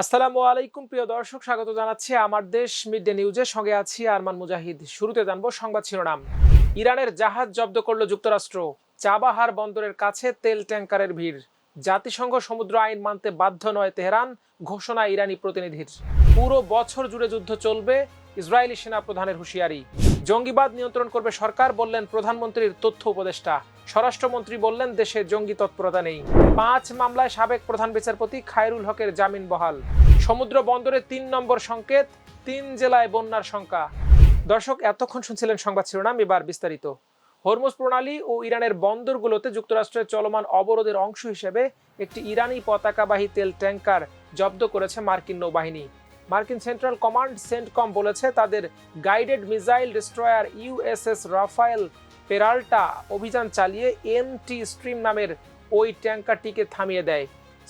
আসসালামু আলাইকুম প্রিয় দর্শক, স্বাগত জানাচ্ছি আমার দেশ মিড ডে নিউজের সঙ্গে আছি আরমান মুজাহিদ। শুরুতে জানবো সংবাদ শিরোনাম। ইরানের জাহাজ জব্দ করল যুক্তরাষ্ট্র। চাবাহার বন্দরের কাছে তেল ট্যাঙ্কারের ভিড়। জাতিসংঘ সমুদ্র আইন মানতে বাধ্য নয় তেহরান, ঘোষণা ইরানি প্রতিনিধির। পুরো বছর জুড়ে যুদ্ধ চলবে, ইসরায়েলি সেনা প্রধানের হুঁশিয়ারি। জঙ্গিবাদ নিয়ন্ত্রণ করবে সরকার, বললেন প্রধানমন্ত্রীর তথ্য উপদেষ্টা। স্বরাষ্ট্রমন্ত্রী বললেন দেশে জঙ্গি তৎপরতা নেই। 5 মামলায় সাবেক প্রধান বিচারপতি খায়রুল হকের জামিন বহাল। সমুদ্র বন্দরে 3 নম্বর সংকেত, 3 জেলায় বন্যার শঙ্কা। দর্শক, এতক্ষণ শুনছিলেন সংবাদ শিরোনাম, এবার বিস্তারিত। হরমুজ প্রণালী ও ইরানের বন্দরগুলোতে যুক্তরাষ্ট্রের চলমান অবরোধের অংশ হিসেবে একটি ইরানি পতাকাবাহী তেল ট্যাঙ্কার জব্দ করেছে মার্কিন নৌবাহিনী। মার্কিন সেন্ট্রাল কমান্ড সেন্টকম বলেছে তাদের guided missile destroyer USS Rafael Peralta অভিযান চালিয়ে এমটি স্ট্রিম নামের ওই ট্যাঙ্কারটিকে থামিয়ে দেয়।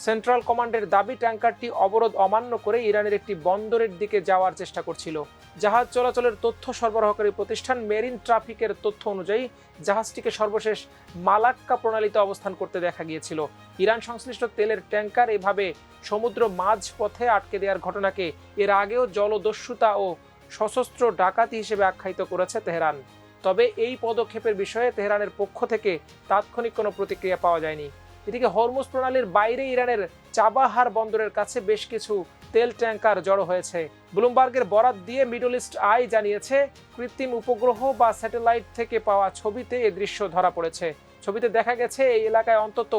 সেন্ট্রাল কমান্ডের দাবি, ট্যাঙ্কারটি অবরোধ অমান্য করে ইরানের একটি বন্দরের দিকে যাওয়ার চেষ্টা করছিল। জাহাজ চলাচলের তথ্য সরবরাহকারী প্রতিষ্ঠান মেরিন ট্রাফিকের তথ্য অনুযায়ী জাহাজটিকে সর্বশেষ মালাক্কা প্রণালীতে অবস্থান করতে দেখা গিয়েছিল। ইরান সংশ্লিষ্ট তেলের ট্যাঙ্কার এভাবে সমুদ্র মাঝপথে আটকে দেওয়ার ঘটনাকে এর আগেও জলদস্যুতা ও সশস্ত্র ডাকাতি হিসেবে আখ্যায়িত করেছে তেহরান। তবে এই পদক্ষেপের বিষয়ে তেহরানের পক্ষ থেকে তাৎক্ষণিক কোনো প্রতিক্রিয়া পাওয়া যায়নি। এদিকে হরমুজ প্রণালীর বাইরে ইরানের চাবাহার বন্দরের কাছে বেশ কিছু তেল ট্যাঙ্কার জড়ো হয়েছে। ব্লুমবার্গের বরাত দিয়ে মিডল ইস্ট আই জানিয়েছে, কৃত্রিম উপগ্রহ বা স্যাটেলাইট থেকে পাওয়া ছবিতে এ দৃশ্য ধরা পড়েছে। ছবিতে দেখা গেছে এই এলাকায় অন্তত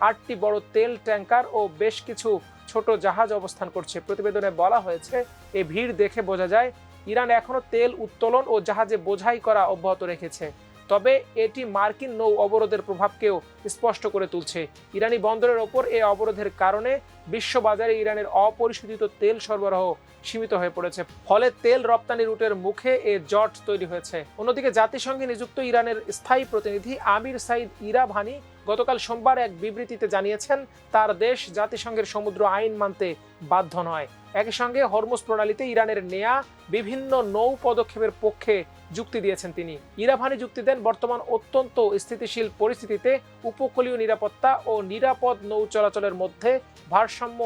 8টি বড় তেল ট্যাঙ্কার ও বেশ কিছু ছোট জাহাজ অবস্থান করছে। প্রতিবেদনে বলা হয়েছে, এই ভিড় দেখে বোঝা যায় ইরান এখনো তেল উত্তোলন ও জাহাজে বোঝাই করা অব্যাহত রেখেছে। তবে এটি মার্কিন নৌ অবরোধের প্রভাবকেও স্পষ্ট করে তুলছে। ইরানি বন্দরের ওপর এই অবরোধের কারণে বিশ্ববাজারে ইরানের অপরিশোধিত তেল সরবরাহ সীমিত হয়ে পড়েছে। ফলে তেল রপ্তানি রুটের মুখে এ জট তৈরি হয়েছে। অন্যদিকে জাতিসংঘে নিযুক্ত ইরানের স্থায়ী প্রতিনিধি আমির সাইদ ইরাভানি গতকাল সোমবার এক বিবৃতিতে জানিয়েছেন, তার দেশ জাতিসংঘের সমুদ্র আইন মানতে বাধ্য নয়। একই সঙ্গে হরমুজ প্রণালীতে ইরানের নেয়া বিভিন্ন নৌ পদক্ষেপের পক্ষে যুক্তি দিয়েছেন তিনি। ইরাভানি যুক্তি দেন, বর্তমান অত্যন্ত স্থিতিশীল পরিস্থিতিতে উপকূলীয় নিরাপত্তা ও নিরাপদ নৌ চলাচলের মধ্যে ভারসাম্য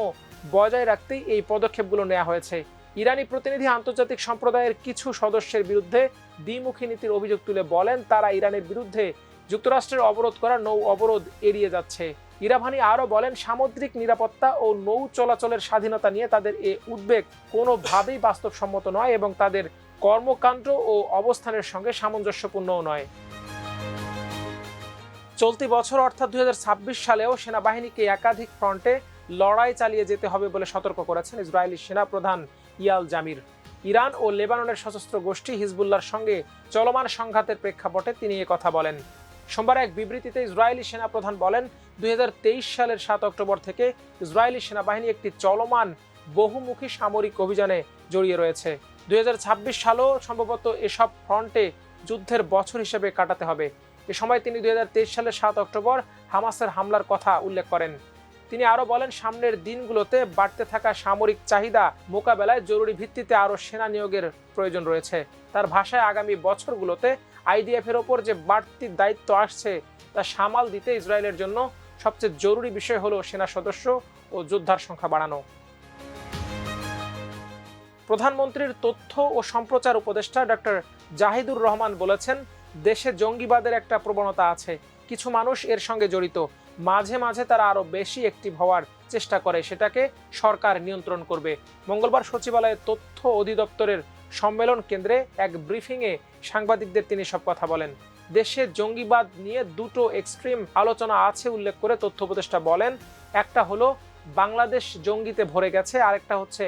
বজায় রাখতেই এই পদক্ষেপগুলো নেওয়া হয়েছে। ইরানি প্রতিনিধি আন্তর্জাতিক সম্প্রদায়ের কিছু সদস্যের বিরুদ্ধে দ্বিমুখী নীতির অভিযোগ তুলে বলেন, তারা ইরানের বিরুদ্ধে যুক্তরাষ্ট্রের অবরোধ করা নৌ অবরোধ এড়িয়ে যাচ্ছে। ইরাভানি আরও বলেন, সামুদ্রিক নিরাপত্তা ও নৌ চলাচলের স্বাধীনতা নিয়ে তাদের এ উদ্বেগ কোনোভাবেই বাস্তবসম্মত নয় এবং তাদের কর্মকাণ্ড ও অবস্থানের সঙ্গে সামঞ্জস্যপূর্ণও নয়। চলতি বছর অর্থাৎ 2026 সালেও সেনাবাহিনীকে একাধিক ফ্রন্টে লড়াই চালিয়ে যেতে হবে বলে সতর্ক করেছেন ইসরায়েলি সেনাপ্রধান ইয়াল জামির। ইরান ও লেবাননের সশস্ত্র গোষ্ঠী হিজবুল্লাহর সঙ্গে চলমান সংঘাতের প্রেক্ষাপটে তিনি কথা বলেন। সোমবার এক বিবৃতিতে ইসরায়েলি সেনাপ্রধান বলেন, 2023 সালের 7 অক্টোবর থেকে ইসরায়েলি সেনাবাহিনী একটি চলমান বহুমুখী সামরিক অভিযানে জড়িয়ে রয়েছে। 2026 সালও সম্ভবত এসব ফ্রন্টে যুদ্ধের বছর হিসেবে কাটাতে হবে। এ সময় তিনি 2023 সালের 7 অক্টোবর হামাসের হামলার কথা উল্লেখ করেন। তিনি আরও বলেন, সামনের দিনগুলোতে বাড়তে থাকা সামরিক চাহিদা মোকাবেলায় জরুরি ভিত্তিতে আরও সেনা নিয়োগের প্রয়োজন রয়েছে। তার ভাষায়, আগামী বছরগুলোতে আইডিএফের ওপর যে বাড়তি দায়িত্ব আসছে তা সামাল দিতে ইসরায়েলের জন্য সবচেয়ে জরুরি বিষয় হলো সেনা সদস্য ও যোদ্ধার সংখ্যা বাড়ানো। প্রধানমন্ত্রীর তথ্য ও সম্প্রচার উপদেষ্টা ডক্টর জাহিদুর রহমান বলেছেন, দেশে জঙ্গিবাদের একটা প্রবণতা আছে। কিছু মানুষ এর সঙ্গে জড়িত। মাঝে মাঝে তারা আরও বেশি অ্যাক্টিভ হওয়ার চেষ্টা করে, সেটাকে সরকার নিয়ন্ত্রণ করবে। মঙ্গলবার সচিবালয়ের তথ্য অধিদপ্তরের সম্মেলন কেন্দ্রে এক ব্রিফিংয়ে সাংবাদিকদের তিনি সব কথা বলেন। দেশে জঙ্গিবাদ নিয়ে দুটো এক্সট্রিম আলোচনা আছে উল্লেখ করে তথ্য উপদেষ্টা বলেন, একটা হলো বাংলাদেশ জঙ্গিতে ভরে গেছে, আরেকটা হচ্ছে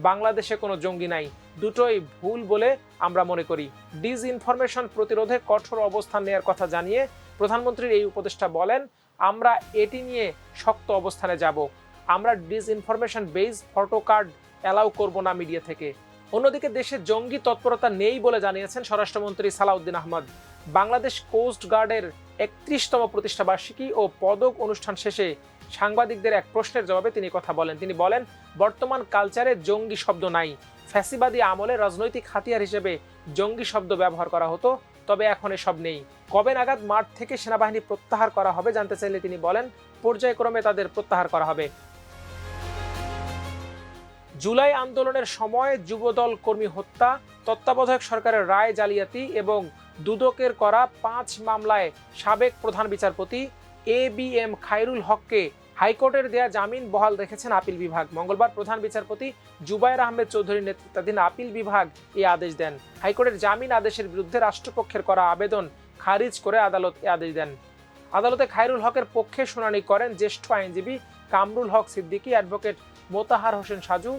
বাংলাদেশে কোনো জঙ্গি নাই। দুটোই ভুল বলে আমরা মনে করি। ডিসইনফরমেশন প্রতিরোধে কঠোর অবস্থান নেওয়ার কথা জানিয়ে প্রধানমন্ত্রীর এই উপদেষ্টা বলেন, আমরা এটি নিয়ে শক্ত অবস্থানে যাব। আমরা disinformation base photo card allow করব না মিডিয়া থেকে। অন্যদিকে দেশে জঙ্গি তৎপরতা নেই বলে জানিয়েছেন স্বরাষ্ট্রমন্ত্রী সালাউদ্দিন আহমদ। বাংলাদেশ কোস্ট গার্ডের 31তম প্রতিষ্ঠাবার্ষিকী ও পদক অনুষ্ঠান শেষে সাংবাদিকদের এক প্রশ্নের জবাবে তিনি কথা বলেন। তিনি বলেন, বর্তমান কালচারে জঙ্গি শব্দ নাই। ফ্যাসিবাদী আমলে রাজনৈতিক হাতিয়ার হিসেবে জঙ্গি শব্দ ব্যবহার করা হতো, তবে এখন এসব নেই। কবে নাগাদ মাঠ থেকে সেনাবাহিনী প্রত্যাহার করা হবে জানতে চাইলে তিনি বলেন, পর্যায়ক্রমে তাদের প্রত্যাহার করা হবে। জুলাই আন্দোলনের সময় যুবদল কর্মী হত্যা, তত্ত্বাবধায়ক সরকারের রায় জালিয়াতি এবং দুদকের করা 5 মামলায় সাবেক প্রধান বিচারপতি ABM খায়রুল হককে হাইকোর্টের দেয়া জামিন বহাল রেখেছেন আপিল বিভাগ। মঙ্গলবার প্রধান বিচারপতি জুবায়ের আহমেদ চৌধুরীর নেতৃত্বাধীন আপিল বিভাগ এই আদেশ দেন। হাইকোর্টের জামিন আদেশের বিরুদ্ধে রাষ্ট্রপক্ষের করা আবেদন খারিজ করে আদালত এই আদেশ দেন। আদালতে খায়রুল হকের পক্ষে শুনানি করেন জ্যেষ্ঠ আইনজীবী কামরুল হক সিদ্দিকী, অ্যাডভোকেট মোতাহার হোসেন সাজু।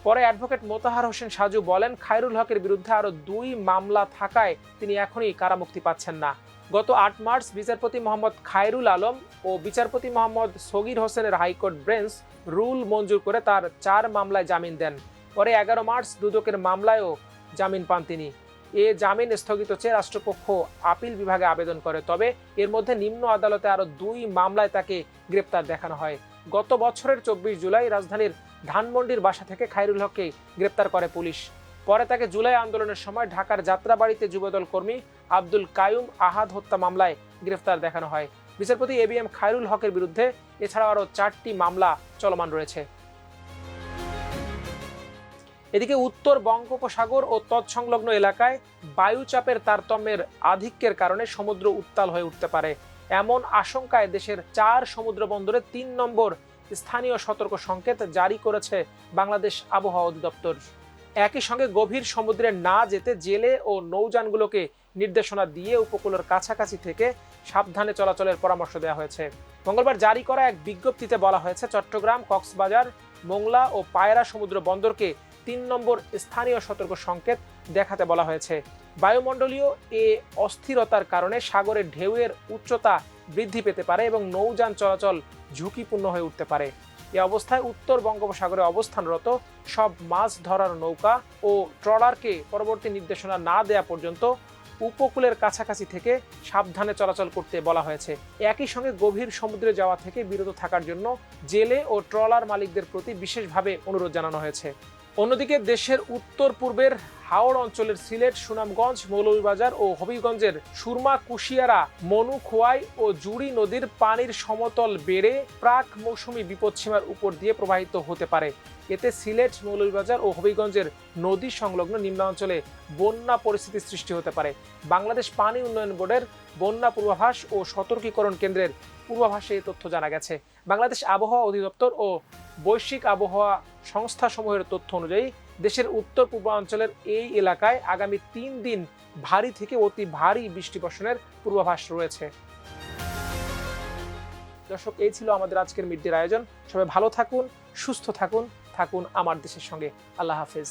পরে অ্যাডভোকেট মোতাহার হোসেন সাজু বলেন, খায়রুল হকের বিরুদ্ধে আরও 2 মামলা থাকায় তিনি এখনই কারামুক্তি পাচ্ছেন না। গত 8 মার্চ বিচারপতি মোহাম্মদ খায়রুল আলম ও বিচারপতি মোহাম্মদ সগির হোসেনের হাইকোর্ট বেঞ্চ রুল মঞ্জুর করে তার 4 মামলায় জামিন দেন। পরে 11 মার্চ দুদকের মামলায়ও জামিন পান তিনি। এ জামিন স্থগিত চেয়ে রাষ্ট্রপক্ষ আপিল বিভাগে আবেদন করে, তবে এর মধ্যে নিম্ন আদালতে আরও 2 মামলায় তাকে গ্রেপ্তার দেখানো হয়। গত বছরের 24 জুলাই রাজধানীর ধানমন্ডির বাসা থেকে খায়রুল হককে গ্রেপ্তার করে পুলিশ। পরে তাকে জুলাই আন্দোলনের সময় ঢাকার যাত্রাবাড়িতে যুবদল কর্মী আব্দুল কায়ুম আহাদ হত্যা মামলায় গ্রেফতার দেখানো হয়। বিচারপতি ABM খায়রুল হকের বিরুদ্ধে এছাড়াও আরও 4টি মামলা চলমান রয়েছে। এদিকে উত্তর বঙ্গোপসাগর ও তৎসংলগ্ন এলাকায় বায়ুচাপের তারতম্যের আধিক্যের কারণে সমুদ্র উত্তাল হয়ে উঠতে পারে, এমন আশঙ্কায় দেশের 4 সমুদ্র বন্দরে 3 নম্বর স্থানীয় সতর্ক সংকেত জারি করেছে বাংলাদেশ আবহাওয়া অধিদপ্তর। একই সঙ্গে গভীর সমুদ্রে না যেতে জেলে ও নৌযানগুলোকে নির্দেশনা দিয়ে উপকূলের কাছাকাছি থেকে সাবধানে চলাচলের পরামর্শ দেওয়া হয়েছে। মঙ্গলবার জারি করা এক বিজ্ঞপ্তিতে বলা হয়েছে, চট্টগ্রাম, কক্সবাজার, মোংলা ও পায়রা সমুদ্র বন্দরকে 3 নম্বর স্থানীয় সতর্ক সংকেত দেখাতে বলা হয়েছে। বায়ুমণ্ডলীয় এ অস্থিরতার কারণে সাগরের ঢেউয়ের উচ্চতা বৃদ্ধি পেতে পারে এবং নৌযান চলাচল ঝুঁকিপূর্ণ হয়ে উঠতে পারে। এ অবস্থায় উত্তর বঙ্গোপসাগরে অবস্থানরত সব মাছ ধরার নৌকা ও ট্রলারকে পরবর্তী নির্দেশনা না দেওয়া পর্যন্ত উপকূলের কাছাকাছি থেকে সাবধানে চলাচল করতে বলা হয়েছে। একই সঙ্গে গভীর সমুদ্রে যাওয়া থেকে বিরত থাকার জন্য জেলে ও ট্রলার মালিকদের প্রতি বিশেষভাবে অনুরোধ জানানো হয়েছে। অন্যদিকে দেশের উত্তর পূর্বের হাওড় অঞ্চলের সিলেট, সুনামগঞ্জ, মৌলভীবাজার ও হবিগঞ্জের সুরমা, কুশিয়ারা, মনুখোয়াই ও জুড়ি নদীর পানির সমতল বেড়ে প্রাক মৌসুমী বিপদসীমার উপর দিয়ে প্রবাহিত হতে পারে। এতে সিলেট, মৌলভীবাজার ও হবিগঞ্জের নদী সংলগ্ন নিম্নাঞ্চলে বন্যা পরিস্থিতির সৃষ্টি হতে পারে। বাংলাদেশ পানি উন্নয়ন বোর্ডের বন্যা পূর্বাভাস ও সতর্কীকরণ কেন্দ্রের পূর্বাভাসে এই তথ্য জানা গেছে। বাংলাদেশ আবহাওয়া অধিদপ্তর ও বৈশ্বিক আবহাওয়া সংস্থাসমূহের তথ্য অনুযায়ী দেশের উত্তর পূর্বাঞ্চলের এই এলাকায় আগামী 3 দিন ভারী থেকে অতি ভারী বৃষ্টি বর্ষণের পূর্বাভাস রয়েছে। দর্শক, এই ছিল আমাদের আজকের মিড ডের আয়োজন। সবাই ভালো থাকুন, সুস্থ থাকুন, থাকুন আমার দেশের সঙ্গে। আল্লাহ হাফেজ।